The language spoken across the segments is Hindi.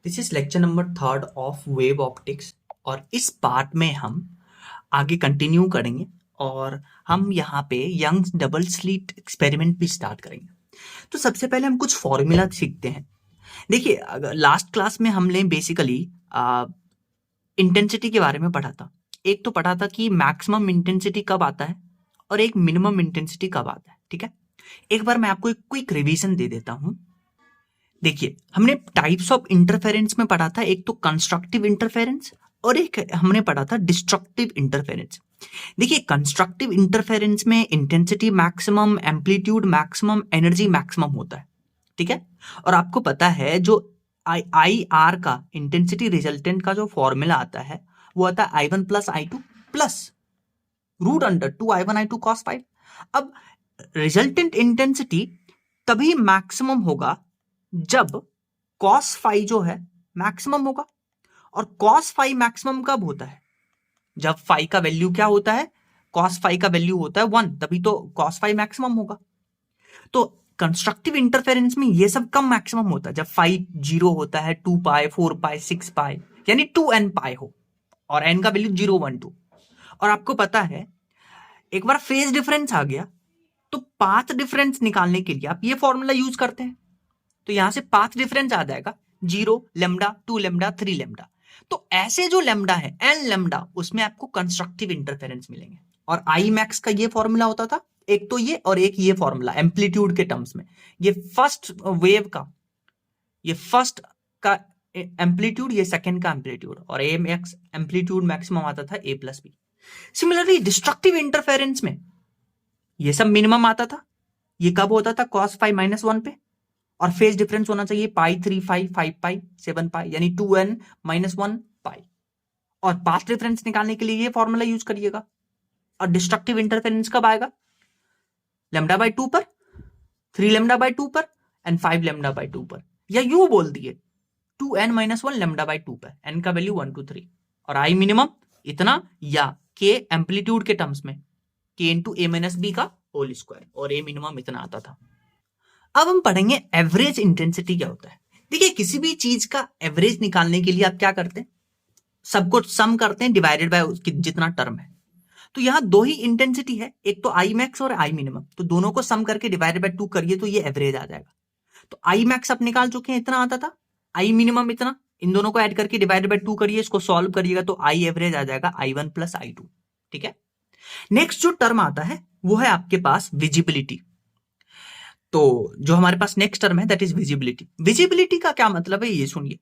This is lecture number 3 of wave optics और इस पार्ट में हम आगे कंटिन्यू करेंगे और हम यहाँ पे यंग्स डबल स्लिट एक्सपेरिमेंट भी स्टार्ट करेंगे। तो सबसे पहले हम कुछ फॉर्मूला सीखते हैं। देखिए, अगर लास्ट क्लास में हमने बेसिकली इंटेंसिटी के बारे में पढ़ा था। एक तो पढ़ा था कि मैक्सिमम इंटेंसिटी कब आता है और एक मिनिमम इंटेंसिटी कब आता है। ठीक है, एक बार मैं आपको एक क्विक रिवीजन दे देता हूं। देखिए, हमने टाइप्स ऑफ इंटरफेरेंस में पढ़ा था, एक तो कंस्ट्रक्टिव इंटरफेरेंस और एक हमने पढ़ा था डिस्ट्रक्टिव इंटरफेरेंस। देखिए, कंस्ट्रक्टिव इंटरफेरेंस में intensity maximum, amplitude maximum, energy maximum होता है। ठीक है, और आपको पता है जो आई आर का इंटेंसिटी रिजल्टेंट का जो फॉर्मूला आता है वो आता है I1 plus I2 plus root under 2I1 I2 cos phi. अब रिजल्टेंट इंटेंसिटी तभी मैक्सिमम होगा जब cos फाइव जो है मैक्सिमम होगा। और cos फाइव मैक्सिमम कब होता है? जब फाइव का वैल्यू क्या होता है? cos फाइव का वैल्यू होता है 1, तभी तो cos फाइव मैक्सिमम होगा। तो कंस्ट्रक्टिव इंटरफेरेंस में ये सब कम मैक्सिमम होता है जब फाइव 0 होता है, 2 पाई, 4 पाई, 6 पाई, यानी 2n पाई हो और n का वैल्यू 0, 1, 2। और आपको पता है एक बार फेज डिफरेंस आ गया तो पाथ डिफरेंस निकालने के लिए आप ये फॉर्मूला यूज करते हैं। तो यहां से पाथ डिफरेंस आ जाएगा 0, लेमडा, 2 लेमडा, 3 लेमडा। तो ऐसे जो लेमडा है n लेमडा, उसमें आपको कंस्ट्रक्टिव इंटरफेरेंस मिलेंगे। और आई मैक्स का ये फॉर्मूला होता था, एक तो ये और एक ये फॉर्मूला एम्पलीट्यूड के टर्म्स में। ये फर्स्ट वेव का, ये फर्स्ट का एम्पलीट्यूड, ये सेकंड का एम्पलीट्यूड, और ए मैक्स एम्पलीट्यूड मैक्सिमम आता था a plus b. Similarly destructive interference में ये सब मिनिमम आता था। ये कब होता था? cos फाइव माइनस 1 पे, और फेज डिफरेंस होना चाहिए पाई, 3 पाई, 5 पाई, 7 पाई, यानी 2n माइनस 1 पाई। और पाथ डिफरेंस निकालने के लिए ये फॉर्मूला यूज करिएगा। और डिस्ट्रक्टिव इंटरफेरेंस कब आएगा? लेमडा बाई 2 पर, 3 लेमडा बाई 2 पर एंड 5 लेमडा बाई 2 पर। या यू बोल दिए 2n माइनस 1 लेमडा बाई 2 पर, n का वैल्यू 1 2 3, और आई मिनिमम इतना, या के एम्पलीट्यूड के टर्म्स में k इंटू ए माइनस बी का होल स्क्वायर, और ए मिनिमम इतना आता था। अब हम पढ़ेंगे एवरेज इंटेंसिटी क्या होता है। देखिए, किसी भी चीज का एवरेज निकालने के लिए आप क्या करते हैं? सब कुछ सम करते हैं डिवाइडेड बाय उसकी जितना टर्म है। तो यहां दो ही इंटेंसिटी है, एक तो आई मैक्स और आई मिनिमम, तो दोनों को सम करके डिवाइडेड बाय 2 करिए तो ये एवरेज आ जाएगा। तो आई मैक्स आप निकाल चुके हैं, इतना आता था, आई मिनिमम इतना, इन दोनों को ऐड करके डिवाइडेड बाय 2 करिए, इसको सॉल्व करिएगा तो आई एवरेज आ जाएगा I1 प्लस I2। ठीक है, नेक्स्ट जो टर्म आता है वो है आपके पास विजिबिलिटी। तो जो हमारे पास नेक्स्ट टर्म है दैट इज विजिबिलिटी। विजिबिलिटी का क्या मतलब है ये सुनिए।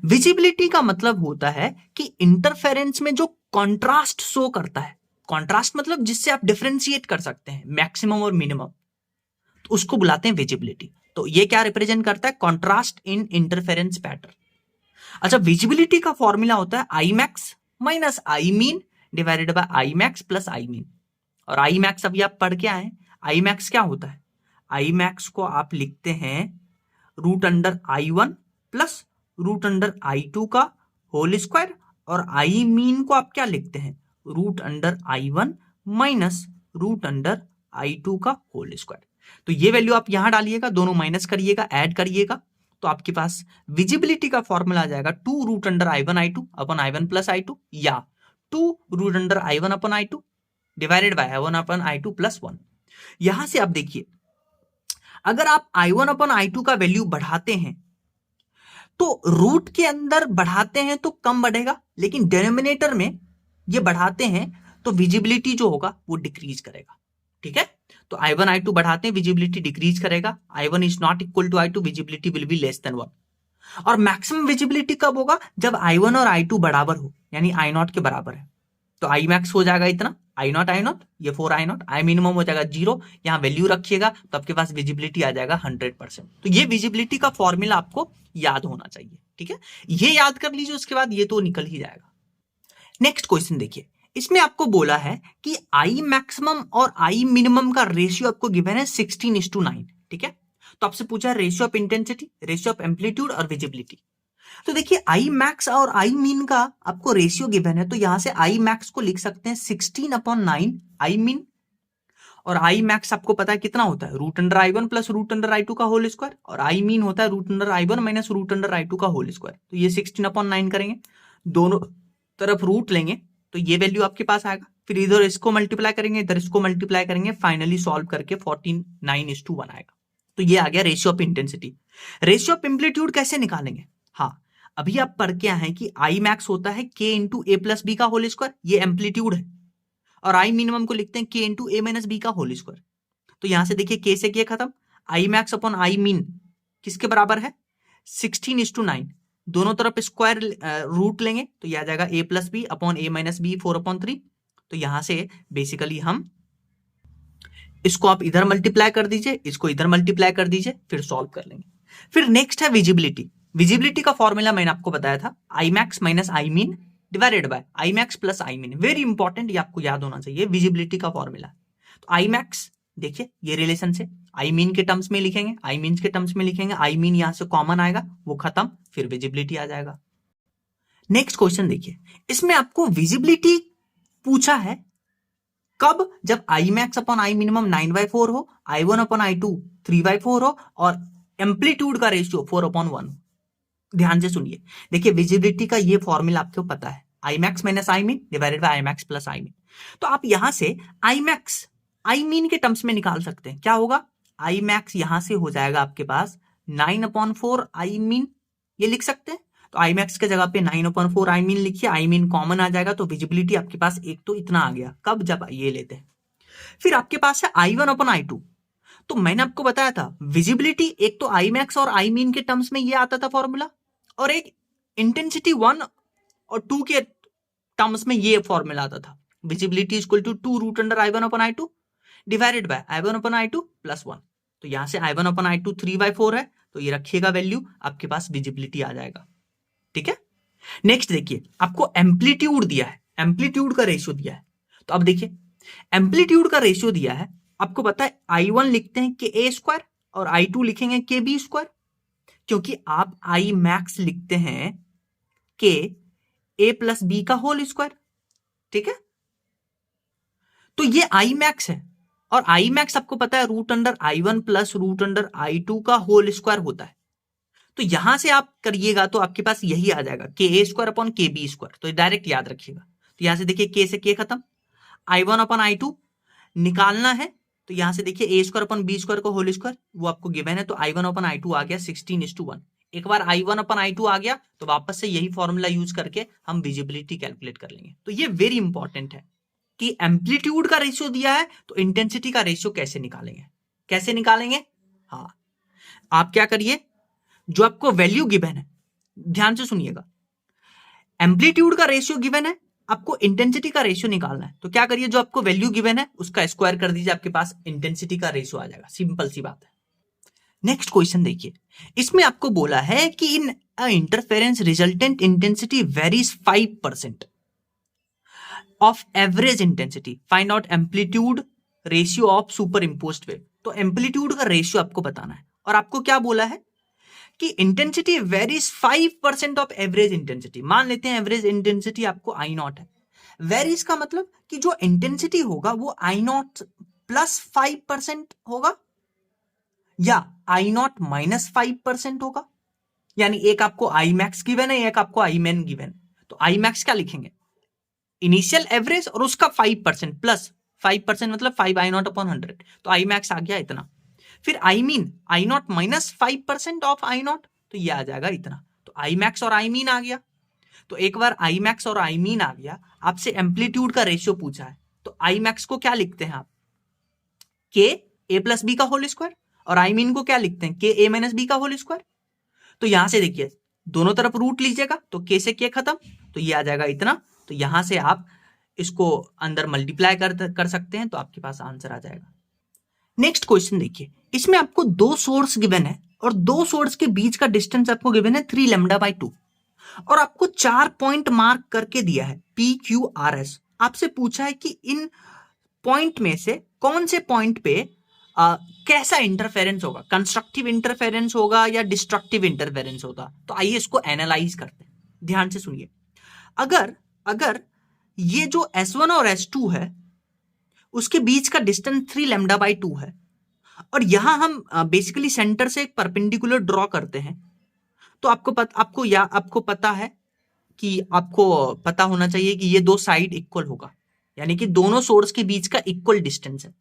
विजिबिलिटी का मतलब होता है कि इंटरफेरेंस में जो कॉन्ट्रास्ट शो करता है, कॉन्ट्रास्ट मतलब जिससे आप डिफरेंशिएट कर सकते हैं मैक्सिमम और मिनिमम, तो उसको बुलाते हैं विजिबिलिटी। तो ये क्या रिप्रेजेंट करता है? कॉन्ट्रास्ट इन इंटरफेरेंस पैटर्न। अच्छा, विजिबिलिटी का फॉर्मूला होता है I max minus I mean divided by I max plus I mean. और आई मैक्स अभी आप पढ़ के आए, आई मैक्स क्या होता है? आई मैक्स को आप लिखते हैं root under I1 plus root under I2 का होल स्क्वायर, और आई मीन को आप क्या लिखते हैं? Root under I1 minus root under I2 का होल स्क्वायर। तो ये वैल्यू आप यहां डालिएगा, दोनों माइनस करिएगा, ऐड करिएगा, तो आपके पास विजिबिलिटी का फॉर्मूला आ जाएगा 2 रूट अंडर I1 I2 अपन I1 प्लस I2, या 2 root under I1 upon I2 divided by I1 upon I2 plus 1। यहां से आप देखिए, अगर आप I1 अपन I2 का वैल्यू बढ़ाते हैं तो रूट के अंदर बढ़ाते हैं तो कम बढ़ेगा, लेकिन डिनोमिनेटर में ये बढ़ाते हैं तो विजिबिलिटी जो होगा वो डिक्रीज करेगा। ठीक है, तो I1 I2 बढ़ाते हैं, विजिबिलिटी डिक्रीज करेगा। I1 is not equal to I2, visibility will be less than 1। और मैक्सिमम विजिबिलिटी कब होगा? जब I1 और I2 बराबर हो, यानी I0 के बराबर है। तो आई मैक्स हो जाएगा इतना, I0, ये 4 I0, आई मिनिमम हो जाएगा 0, यहां वैल्यू रखिएगा तो आपके पास विजिबिलिटी आ जाएगा 100%। तो ये विजिबिलिटी का फॉर्मूला आपको याद होना चाहिए। ठीक है, ये याद कर लीजिए, उसके बाद ये तो निकल ही जाएगा। नेक्स्ट क्वेश्चन देखिए, इसमें आपको बोला है कि आई मैक्सिमम और आई मिनिमम का रेशियो आपको गिवन है 16:9। ठीक है, तो आपसे पूछा है ratio of intensity, ratio of amplitude और विजिबिलिटी। तो देखिए, आई मैक्स और आई मीन का आपको रेशियो गिवन है, तो यहां से आई मैक्स को लिख सकते हैं 16/9 आई मीन, और आई मैक्स आपको पता है कितना होता है, root under I one plus root under I two का होल स्क्वायर, और आई मीन होता है root under I one minus root under I two का होल स्क्वायर। तो ये 16/9 करेंगे, दोनों तरफ रूट लेंगे तो ये वैल्यू आपके पास आएगा, फिर इधर इसको मल्टीप्लाई करेंगे, इधर इसको मल्टीप्लाई करेंगे, फाइनली सॉल्व करके 49:1 आएगा। तो ये आ गया ratio of intensity. Ratio of amplitude कैसे निकालेंगे? हाँ, अभी आप पढ़ के आए हैं कि आई मैक्स होता है के इंटू ए प्लस बी का होल स्क्वायर, ये एम्पलीट्यूड है, और आई मिनिमम को लिखते हैं के इंटू ए माइनस बी का होल स्क्वायर। तो यहां से देखिए के से के खत्म, आई मैक्स अपॉन आई मीन किसके बराबर है, 16:9, दोनों तरफ स्क्वायर रूट लेंगे तो यह आ जाएगा a plus b upon a minus b 4/3। तो यहां से बेसिकली हम इसको आप इधर मल्टीप्लाई कर दीजिए, इसको इधर मल्टीप्लाई कर दीजिए, फिर सॉल्व कर लेंगे। फिर नेक्स्ट है विजिबिलिटी। विजिबिलिटी का फॉर्मूला मैंने आपको बताया था, I max minus I mean divided by I max plus I mean. Very important, ये आपको याद होना चाहिए, विजिबिलिटी का फॉर्मूला। तो आई मैक्स देखिए ये रिलेशन से आई मीन के टर्म्स में लिखेंगे, आई मीन के टर्म्स में लिखेंगे, आई मीन यहां से कॉमन आएगा, वो खत्म, फिर विजिबिलिटी आ जाएगा। नेक्स्ट क्वेश्चन देखिए, इसमें आपको विजिबिलिटी पूछा है कब, जब I max upon I minimum 9/4 हो, I one upon I two 3/4 हो, और एम्पलीट्यूड का रेशियो 4/1। ध्यान से सुनिए, देखिए विजिबिलिटी का ये फॉर्मूला आपको पता है, I max minus I mean divided by I max plus I mean. तो आप यहां से आई मैक्स आई मीन के टर्म्स में निकाल सकते हैं। क्या होगा, आई मैक्स यहां से हो जाएगा आपके पास 9/4 आई मीन, ये लिख सकते हैं। तो आई मैक्स के जगह पे 9/4 आई मीन लिखिए, आई मीन कॉमन आ जाएगा, तो विजिबिलिटी आपके पास एक तो इतना आ गया, कब, जब ये लेते हैं। फिर आपके पास है I one upon I two. तो मैंने आपको बताया था विजिबिलिटी एक तो आई मैक्स और आई मीन के टर्म्स में ये आता था फॉर्मूला, और एक इंटेंसिटी 1 और 2 के टर्म्स में ये फॉर्मूला आता था, visibility equal to 2 root under I one upon I two divided by I one upon I two plus 1। तो यहां से I one upon I two 3/4 है, तो ये रखिएगा वैल्यू, आपके पास विजिबिलिटी आ जाएगा। ठीक है, नेक्स्ट देखिए, आपको एम्पलीट्यूड दिया है, एम्पलीट्यूड का रेशियो दिया है। तो अब देखिए एम्पलीट्यूड का रेशियो दिया है, आपको पता है आई वन लिखते हैं के ए स्क्वायर और आई टू लिखेंगे के बी स्क्वायर, क्योंकि आप आई मैक्स लिखते हैं के ए प्लस बी का होल स्क्वायर। ठीक है, तो ये आई मैक्स है, और आई मैक्स आपको पता है root under I one plus root under I two का होल स्क्वायर होता है। तो यहां से आप करिएगा तो आपके पास यही आ जाएगा के ए स्क्वायर अपॉन के बी स्क्वायर, तो डायरेक्ट याद रखिएगा। तो यहां से देखिए के से के खत्म, I one upon I two निकालना है, तो यहां से देखिए A square upon B square का होल स्क्वायर वो आपको गिवन है, तो I one upon I two आ गया 16:1। एक बार I one upon I two आ गया तो वापस से यही फॉर्मूला यूज करके हम विजिबिलिटी कैलकुलेट कर लेंगे। तो ये वेरी इंपॉर्टेंट है कि एम्पलीट्यूड का रेशियो दिया है तो इंटेंसिटी का रेशियो कैसे निकालेंगे, कैसे निकालेंगे। हाँ, आप क्या करिए, जो आपको वैल्यू गिवन है, ध्यान से सुनिएगा, एम्पलीट्यूड का रेशियो गिवन है, आपको इंटेंसिटी का रेशियो निकालना है, तो क्या करिए, जो आपको वैल्यू गिवन है उसका स्क्वायर कर दीजिए, आपके पास इंटेंसिटी का रेशियो आ जाएगा, सिंपल सी बात है। नेक्स्ट क्वेश्चन देखिए, इसमें आपको बोला है कि in interference resultant intensity varies 5% of average intensity, find out amplitude ratio of superimposed wave. तो एम्पलीट्यूड का रेशियो आपको बताना है, और आपको क्या बोला है कि intensity varies 5% of average intensity. मान लेते हैं एवरेज इंटेंसिटी आपको आई नॉट है, वेरीज का मतलब कि जो इंटेंसिटी होगा वो आई नॉट प्लस 5% होगा या आई नॉट माइनस 5% होगा, यानी एक आपको आई मैक्स गिवन है, एक आपको आई मैन गिवन है। तो आई मैक्स क्या लिखेंगे, इनिशियल एवरेज और उसका 5% प्लस 5% मतलब 5 आई नॉट अपॉन 100, तो आई मैक्स आ गया इतना। फिर I mean I not minus 5% of I not, तो ये आ जाएगा इतना। तो आई मैक्स और आई मीन आ गया, तो एक बार आई मैक्स और आई मीन आ गया, आपसे एम्पलीट्यूड का रेशियो पूछा है, तो आई मैक्स को क्या लिखते हैं आप, के ए प्लस बी का होल स्क्वायर, और आई मीन को क्या लिखते हैं, के ए माइनस बी का होल स्क्वायर। तो यहां से देखिए दोनों तरफ रूट लीजिएगा, तो के से के खत्म, तो ये आ जाएगा इतना। तो यहां से आप इसको अंदर मल्टीप्लाई कर सकते हैं, तो आपके पास आंसर आ जाएगा। नेक्स्ट क्वेश्चन देखिए, इसमें आपको दो सोर्स गिवन है, और दो सोर्स के बीच का डिस्टेंस आपको गिवन है 3 λ/2, और आपको 4 पॉइंट मार्क करके दिया है PQRS। आपसे पूछा है कि इन पॉइंट में से कौन से पॉइंट पे कैसा इंटरफेरेंस होगा, कंस्ट्रक्टिव इंटरफेरेंस होगा या डिस्ट्रक्टिव इंटरफेरेंस होगा। तो आइए इसको एनालाइज करते हैं, ध्यान से सुनिए। अगर ये जो S1 और S2 है उसके बीच का डिस्टेंस 3 लैम्डा बाई 2 है, और यहां हम बेसिकली सेंटर से एक परपेंडिकुलर ड्रॉ करते हैं, तो आपको पता है कि आपको पता होना चाहिए कि ये दो साइड इक्वल होगा, यानी कि दोनों सोर्स के बीच का इक्वल डिस्टेंस है।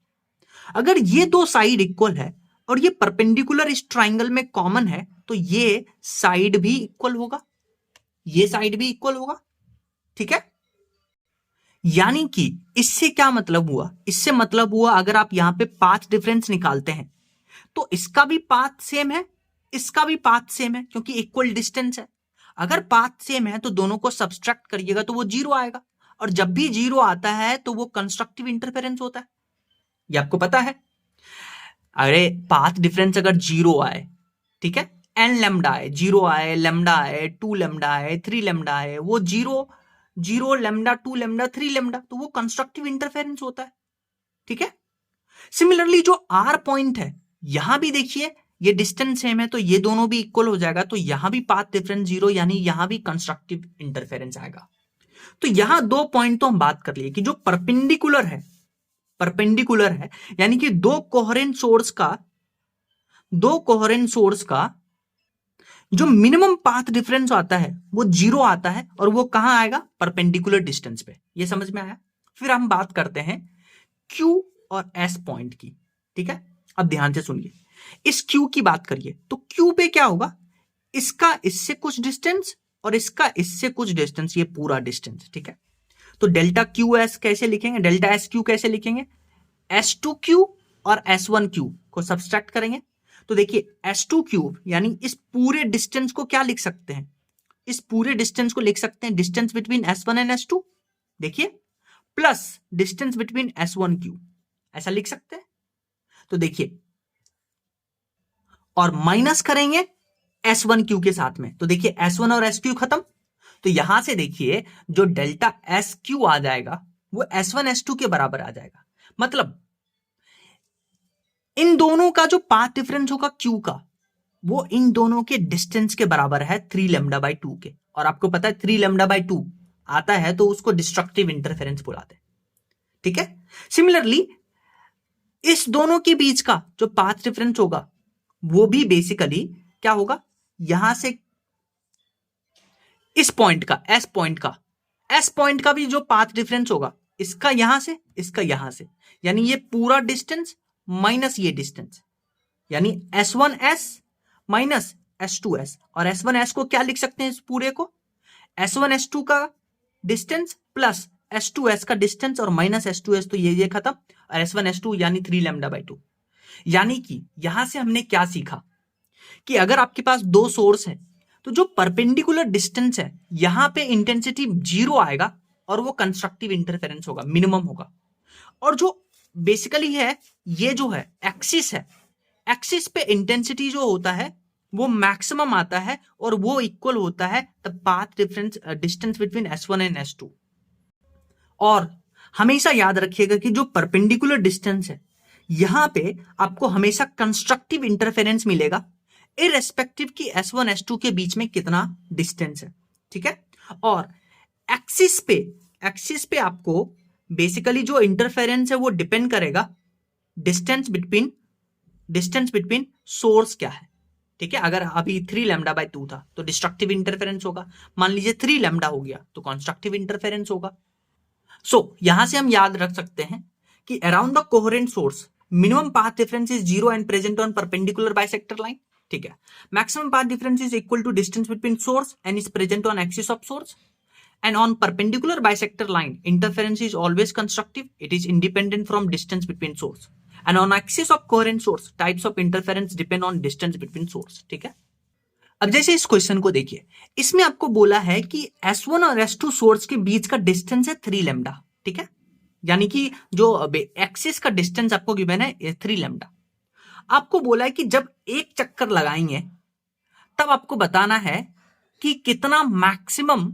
अगर ये दो साइड इक्वल है और ये परपेंडिकुलर इस ट्राइंगल में कॉमन है, तो ये साइड भी इक्वल होगा, ये साइड भी इक्वल होगा, ठीक है। यानी कि इससे क्या मतलब हुआ, इससे मतलब हुआ अगर आप यहां पे पाथ डिफरेंस निकालते हैं तो इसका भी पाथ सेम है, इसका भी पाथ सेम है, क्योंकि इक्वल डिस्टेंस है। अगर पाथ सेम है तो दोनों को सब्सट्रैक्ट करिएगा तो वो 0 आएगा, और जब भी 0 आता है तो वो कंस्ट्रक्टिव इंटरफेरेंस होता है, ये आपको पता है। अरे पाथ डिफरेंस अगर 0 आए, ठीक है, एन लेमडा आए, 0 आए, लेमडा आए, 2 लेमडा आए, 3 लेमडा आए, वो 0 लेमडा, 2 लेमडा, 3 लेमडा, तो वो कंस्ट्रक्टिव इंटरफेरेंस होता है, ठीक है। सिमिलरली जो आर पॉइंट है, यहां भी देखिए ये डिस्टेंस सेम है तो ये दोनों भी इक्वल हो जाएगा, तो यहां भी पाथ डिफरेंस 0, यानी यहां भी कंस्ट्रक्टिव इंटरफेरेंस आएगा। तो यहां दो पॉइंट तो हम बात कर लिए कि जो परपेंडिकुलर है, यानी कि दो कोहेरेंट सोर्स का जो मिनिमम पाथ डिफरेंस आता है वो 0 आता है, और वो कहां आएगा, परपेंडिकुलर डिस्टेंस पे। ये समझ में आया। फिर हम बात करते हैं Q और S पॉइंट की, ठीक है। अब ध्यान से सुनिए, इस Q की बात करिए तो Q पे क्या होगा, इसका इससे कुछ डिस्टेंस और इसका इससे कुछ डिस्टेंस, ये पूरा डिस्टेंस, ठीक है। तो डेल्टा QS कैसे लिखेंगे, डेल्टा SQ कैसे लिखेंगे, S2Q और S1Q को सब्सट्रैक्ट करेंगे तो देखिए S2Q यानी इस पूरे डिस्टेंस को क्या लिख सकते हैं, इस पूरे डिस्टेंस को लिख सकते हैं distance between S1 and S2, देखिए, प्लस डिस्टेंस बिटवीन S1Q, ऐसा लिख सकते हैं। तो देखिए, और माइनस करेंगे S1Q के साथ में, तो देखिए S1 और SQ खत्म, तो यहां से देखिए जो डेल्टा SQ आ जाएगा वो S1 S2 के बराबर आ जाएगा। मतलब इन दोनों का जो पाथ डिफरेंस होगा Q का, वो इन दोनों के डिस्टेंस के बराबर है 3 लैम्डा बाई 2 के, और आपको पता है 3 लैम्डा बाई 2 आता है तो उसको डिस्ट्रक्टिव इंटरफेरेंस बुलाते हैं, ठीक है। सिमिलरली इस दोनों के बीच का जो पाथ डिफरेंस होगा वो भी बेसिकली क्या होगा, यहां से इस पॉइंट का, एस पॉइंट का भी जो पाथ डिफरेंस होगा, इसका यहां से, इसका यहां से, यानी ये पूरा डिस्टेंस माइनस ये डिस्टेंस, यानी S1S माइनस S2S, और S1S को क्या लिख सकते हैं इस पूरे को, S1 S2 का डिस्टेंस प्लस S2S का डिस्टेंस और माइनस S2S, तो ये खत्म, और S1 S2 यानी 3 लैम्डा बाई 2। यानी कि यहां से हमने क्या सीखा कि अगर आपके पास दो सोर्स है तो जो परपेंडिकुलर डिस्टेंस है यहां पे इंटेंसिटी 0 आएगा और वो कंस्ट्रक्टिव इंटरफेरेंस होगा, मिनिमम होगा। और जो बेसिकली है, ये जो है एक्सिस पे इंटेंसिटी जो होता है वो मैक्सिमम आता है, और वो इक्वल होता है the path difference distance between S1 and S2। और हमेशा याद रखिएगा कि जो परपेंडिकुलर डिस्टेंस है यहां पे आपको हमेशा कंस्ट्रक्टिव इंटरफेरेंस मिलेगा, इररेस्पेक्टिव कि S1 S2 के बीच में कितना डिस्टेंस है, ठीक है। और एक्सिस पे आपको बेसिकली जो इंटरफेरेंस है वो डिपेंड करेगा डिस्टेंस बिटवीन सोर्स क्या है, ठीक है। अगर अभी 3 लैम्डा बाई 2 था तो डिस्ट्रक्टिव इंटरफेरेंस होगा, मान लीजिए 3 लैम्डा हो गया तो कंस्ट्रक्टिव इंटरफेरेंस होगा। सो यहां से हम याद रख सकते हैं कि around the coherent source minimum path difference is 0 and present on perpendicular bisector line, ठीक है। Maximum path difference is equal to distance between source and is present on axis of source, and on perpendicular bisector line interference is always constructive, it is independent from distance between source, and on axis of coherent source types of interference depend on distance between source, ठीक है। अब जैसे इस क्वेश्चन को देखिए, इसमें आपको बोला है कि S1 और S2 सोर्स के बीच का डिस्टेंस है 3 लैम्डा, ठीक है, यानी कि जो एक्सिस का डिस्टेंस आपको गिवन है 3 लैम्डा। आपको बोला है कि जब एक चक्कर लगाएंगे तब आपको बताना है कि कितना मैक्सिमम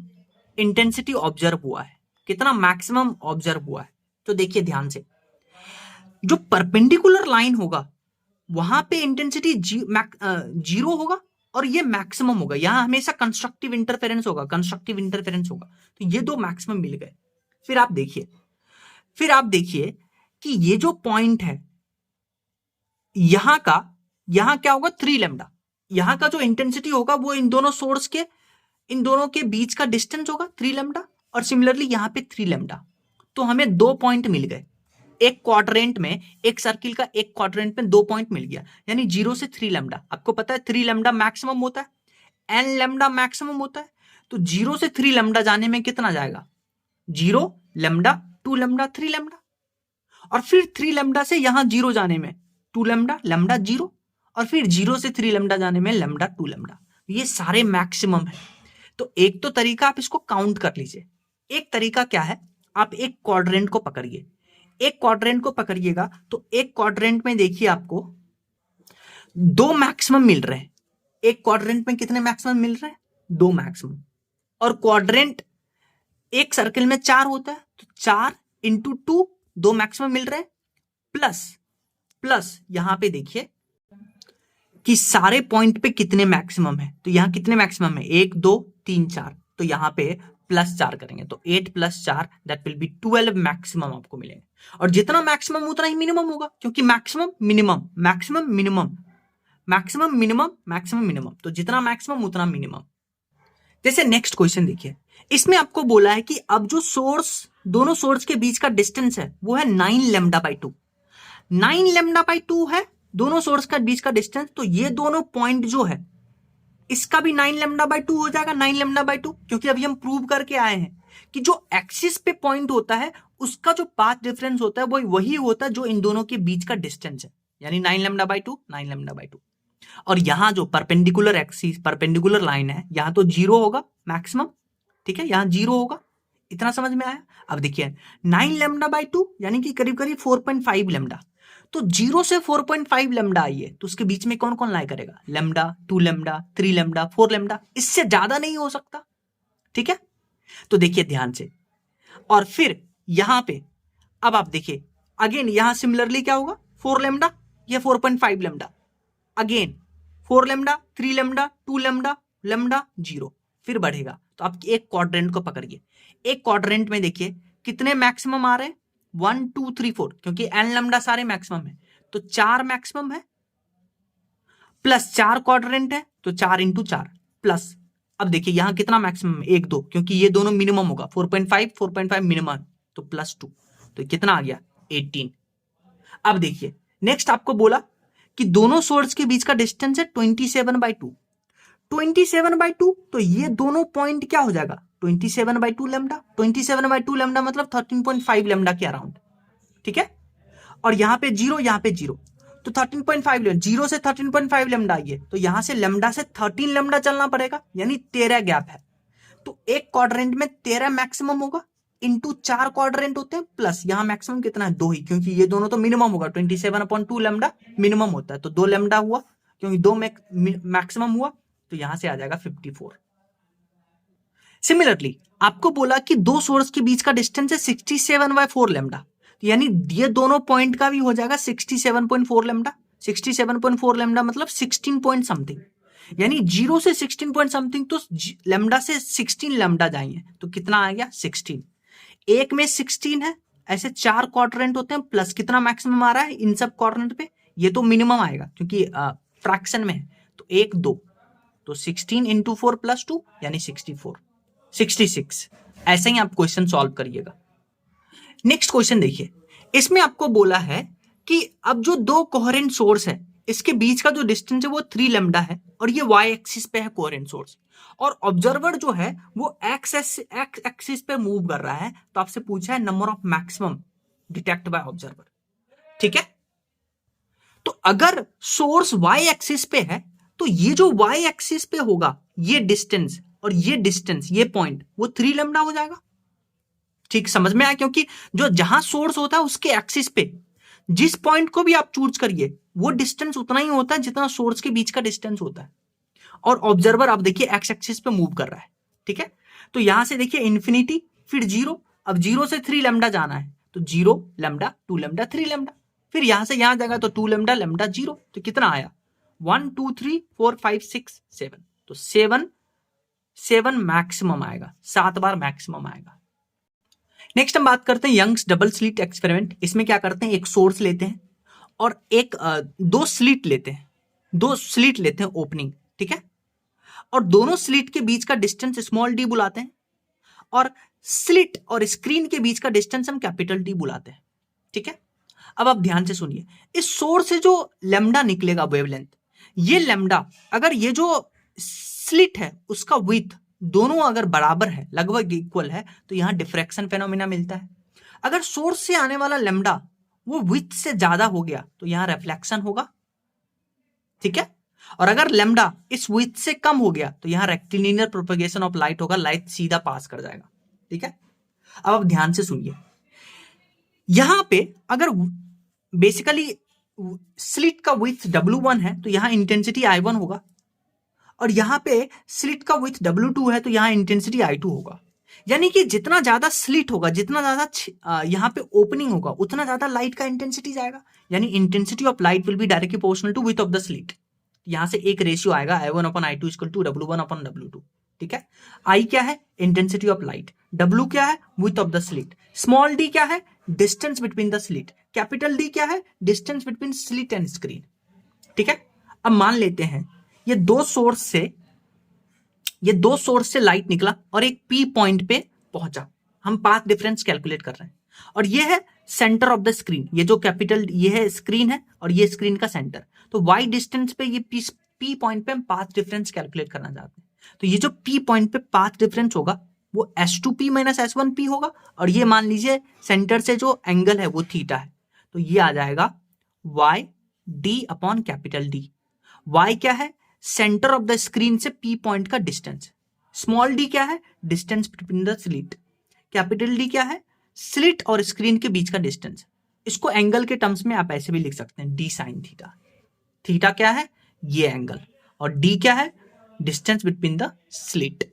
इंटेंसिटी ऑब्जर्व हुआ है, कितना मैक्सिमम ऑब्जर्व हुआ है। तो देखिए ध्यान से, जो परपेंडिकुलर लाइन होगा वहां पे इंटेंसिटी 0 होगा और ये मैक्सिमम होगा, यहां हमेशा कंस्ट्रक्टिव इंटरफेरेंस होगा, तो ये दो मैक्सिमम मिल गए। फिर आप देखिए कि ये जो पॉइंट है यहां क्या होगा 3 लैम्डा, यहां का जो इंटेंसिटी होगा वो इन दोनों के बीच का डिस्टेंस होगा 3 लैम्डा, और सिमिलरली यहां पे 3 लैम्डा। तो हमें 2 पॉइंट मिल गए एक क्वाड्रेंट में, एक सर्किल का एक क्वाड्रेंट में 2 पॉइंट मिल गया, यानी 0 से 3 लैम्डा। आपको पता है 3 लैम्डा मैक्सिमम होता है, n लैम्डा मैक्सिमम होता है। तो 0 से 3 लैम्डा जाने में कितना जाएगा, 0 लैम्डा 2 लैम्डा 3 लैम्डा, और फिर 3 लैम्डा से यहां 0 जाने में 2 लैम्डा लैम्डा 0, और फिर 0 से 3 लैम्डा जाने में लैम्डा 2 लैम्डा। ये सारे मैक्सिमम है। तो एक तो तरीका आप इसको काउंट कर लीजिए। एक तरीका क्या है, आप एक क्वाड्रेंट को पकड़िए, एक क्वाड्रेंट को पकड़िएगा तो एक क्वाड्रेंट में देखिए आपको 2 मैक्सिमम मिल रहे हैं। एक क्वाड्रेंट में कितने मैक्सिमम मिल रहे हैं, 2 मैक्सिमम। और क्वाड्रेंट एक सर्किल में 4 होता है, तो 4 इंटू 2 2 मैक्सिमम मिल रहे हैं, प्लस यहां पे देखिए कि सारे पॉइंट पे कितने मैक्सिमम है। तो यहां कितने मैक्सिमम है, 1 2 3 4, तो यहां पे +4 करेंगे तो 8 + 4 दैट विल बी 12 मैक्सिमम आपको मिलेंगे। और जितना मैक्सिमम उतना ही मिनिमम होगा, क्योंकि maximum minimum maximum minimum maximum minimum maximum minimum, तो जितना मैक्सिमम उतना मिनिमम। जैसे नेक्स्ट क्वेश्चन देखिए, इसमें आपको बोला है कि अब जो दोनों सोर्स के बीच का डिस्टेंस है वो है 9 λ/2। 9 λ/2 है दोनों सोर्स का बीच का डिस्टेंस। तो ये दोनों पॉइंट जो है इसका भी 9 λ/2 हो जाएगा, 9 λ/2, क्योंकि अभी हम प्रूव करके आए हैं कि जो एक्सिस पे पॉइंट होता है उसका जो पाथ डिफरेंस होता है वो वही होता है जो इन दोनों के बीच का डिस्टेंस है, यानी 9 λ/2 9 λ/2। और यहां जो परपेंडिकुलर एक्सिस परपेंडिकुलर लाइन है यहां तो 0 होगा मैक्सिमम, ठीक है, यहां 0 होगा। इतना समझ में आया। अब देखिए 9 λ/2 यानी कि करीब करीब 4.5 लैम्डा। तो 0 से 4.5 लैम्डा आई है, तो उसके बीच में कौन कौन लाई करेगा, लैम्डा 2 लैम्डा 3 लैम्डा 4 लैम्डा, इससे ज्यादा नहीं हो सकता, ठीक है। तो देखिए ध्यान से, और फिर यहां पे अब आप देखिए अगेन यहां सिमिलरली क्या होगा, 4 लैम्डा या 4.5 lambda, again 4 lambda 3 lambda 2 lambda lambda 0, फिर बढ़ेगा। तो आप एक क्वाड्रेंट को पकड़िए, एक क्वाड्रेंट में देखिए कितने मैक्सिमम आ रहे हैं, 1 2 3 4, क्योंकि n लैम्डा सारे मैक्सिमम है तो 4 मैक्सिमम है, प्लस 4 क्वाड्रेंट है तो 4 इंटू 4 प्लस। अब देखिए यहां कितना मैक्सिमम है, 1 2, क्योंकि ये दोनों मिनिमम होगा, 4.5 मिनिमम, तो +2, तो कितना आ गया 18। अब देखिए नेक्स्ट आपको बोला कि दोनों सोर्स के बीच का डिस्टेंस है 27/2, 27/2, तो ये दोनों पॉइंट क्या हो जाएगा 27/2 लैम्डा, 27/2 लैम्डा मतलब 13.5 लैम्डा के अराउंड, ठीक है। और यहां पे 0 यहां पे 0, तो 13.5 0 से 13.5 लैम्डा आइए, तो यहां से लैम्डा से 13 लैम्डा चलना पड़ेगा, यानी 13 गैप है। तो एक क्वाड्रेंट में 13 मैक्सिमम होगा, इंटू 4 क्वाड्रेंट होते हैं, प्लस यहां मैक्सिमम कितना है 2 ही, क्योंकि ये दोनों तो मिनिमम होगा, 27/2 लैम्डा मिनिमम होता है, तो 2 लैम्डा हुआ, क्योंकि 2 मैक्सिमम हुआ, तो यहां से आ जाएगा 54। सिमिलरली आपको बोला कि दो सोर्स के बीच का डिस्टेंस है 67/4 लैम्डा, यानी ये दोनों पॉइंट का भी हो जाएगा 67.4 लैम्डा। 67.4 लैम्डा मतलब 16 पॉइंट समथिंग, यानी 0 से 16 पॉइंट समथिंग, तो लैम्डा से 16 लैम्डा जाएंगे, तो कितना आ गया 16। एक में 16 है, ऐसे 4 क्वाड्रेंट होते हैं, प्लस कितना मैक्सिमम आ रहा है इन सब क्वाड्रेंट पे, ये तो मिनिमम आएगा क्योंकि फ्रैक्शन में है, तो 1 2, तो 16 इंटू 4 + 2 यानी 66। ऐसे ही आप क्वेश्चन सॉल्व करिएगा। नेक्स्ट क्वेश्चन देखिए, इसमें आपको बोला है कि अब जो दो कोहेरेंट सोर्स है इसके बीच का जो डिस्टेंस है वो 3 लैम्डा है, और ये y एक्सिस पे है कोहेरेंट सोर्स, और ऑब्जर्वर जो है वो x एक्सिस पे मूव कर रहा है। तो आपसे पूछा है number of maximum detect bye observer, ठीक है। तो अगर सोर्स y एक्सिस पे है तो ये जो y एक्सिस पे होगा ये डिस्टेंस और ये डिस्टेंस, ये पॉइंट, वो 3 लैम्डा हो जाएगा, ठीक, समझ में आया। क्योंकि जो जहां सोर्स होता है उसके एक्सिस पे जिस पॉइंट को भी आप चूज करिए वो डिस्टेंस उतना ही होता है जितना सोर्स के बीच का डिस्टेंस होता है। और ऑब्जर्वर आप देखिए एक्स एक्सिस पे मूव कर रहा है, ठीक है। तो यहां से देखिए इंफिनिटी, फिर 0, अब 0 से 3 लैम्डा जाना है, तो 0 लैम्डा 2 लैम्डा 3 लैम्डा, फिर यहां से यहां जाएगा तो 2 लैम्डा लैम्डा 0, तो कितना आया 1 2 3 4 5 6 7, तो 7 मैक्सिमम आएगा, 7 बार मैक्सिमम आएगा। नेक्स्ट हम बात करते हैं यंग्स डबल स्लिट एक्सपेरिमेंट। इसमें क्या करते हैं, एक सोर्स लेते हैं और दो स्लिट लेते हैं, दो स्लिट लेते हैं ओपनिंग, ठीक है, और दोनों स्लिट के बीच का डिस्टेंस स्मॉल डी बुलाते हैं और स्लिट और स्क्रीन के बीच का डिस्टेंस हम कैपिटल डी बुलाते हैं, ठीक है। अब आप ध्यान से सुनिए, इस सोर्स से जो लैम्डा निकलेगा वेवलेंथ, ये लैम्डा अगर ये जो स्लिट है उसका विड्थ दोनों अगर बराबर है, लगभग इक्वल है, तो यहां डिफ्रैक्शन फेनोमेना मिलता है। अगर सोर्स से आने वाला लैम्डा वो विड्थ से ज्यादा हो गया तो यहां रिफ्लेक्शन होगा, ठीक है। और अगर लैम्डा इस विड्थ से कम हो गया तो यहां रेक्टिलिनियर प्रोपगेशन ऑफ लाइट होगा, लाइट सीधा पास कर जाएगा, ठीक है। अब आप ध्यान से सुनिए, यहां पे अगर बेसिकली स्लिट का विड्थ W1 है तो यहां इंटेंसिटी I1 होगा, और यहां पे स्लिट का विड्थ W2 है तो यहां इंटेंसिटी I2 होगा। यानी कि जितना ज्यादा स्लिट होगा, जितना ज्यादा यहां पे ओपनिंग होगा, उतना ज्यादा लाइट का इंटेंसिटी जाएगा। यानी intensity of light will be directly proportional to width of the slit. यहां से एक रेशियो आएगा I1/I2 इक्वल टू W1/W2, ठीक है। I क्या है, इंटेंसिटी ऑफ लाइट, W क्या है, width of the slit, small d क्या है, distance between the slit, capital D क्या है, distance between slit and screen, ठीक है। अब मान लेते हैं ये दो सोर्स से लाइट निकला और एक P पॉइंट पे पहुंचा, हम पाथ डिफरेंस कैलकुलेट कर रहे हैं, और ये है सेंटर ऑफ द स्क्रीन, ये जो कैपिटल ये है स्क्रीन है और ये स्क्रीन का सेंटर। तो y डिस्टेंस पे ये P पॉइंट पे हम पाथ डिफरेंस कैलकुलेट करना चाहते हैं। तो ये जो P पॉइंट पे पाथ डिफरेंस होगा वो S2P माइनस S1P होगा, और ये मान लीजिए सेंटर से जो एंगल है वो थीटा है, तो ये आ जाएगा y/D। y क्या है, सेंटर ऑफ द स्क्रीन से P पॉइंट का डिस्टेंस, स्मॉल d क्या है, distance between the slit, capital D क्या है, स्लिट और स्क्रीन के बीच का डिस्टेंस। इसको एंगल के टर्म्स में आप ऐसे भी लिख सकते हैं, d sin थीटा। थीटा क्या है, ये एंगल, और d क्या है, डिस्टेंस बिटवीन द स्लिट।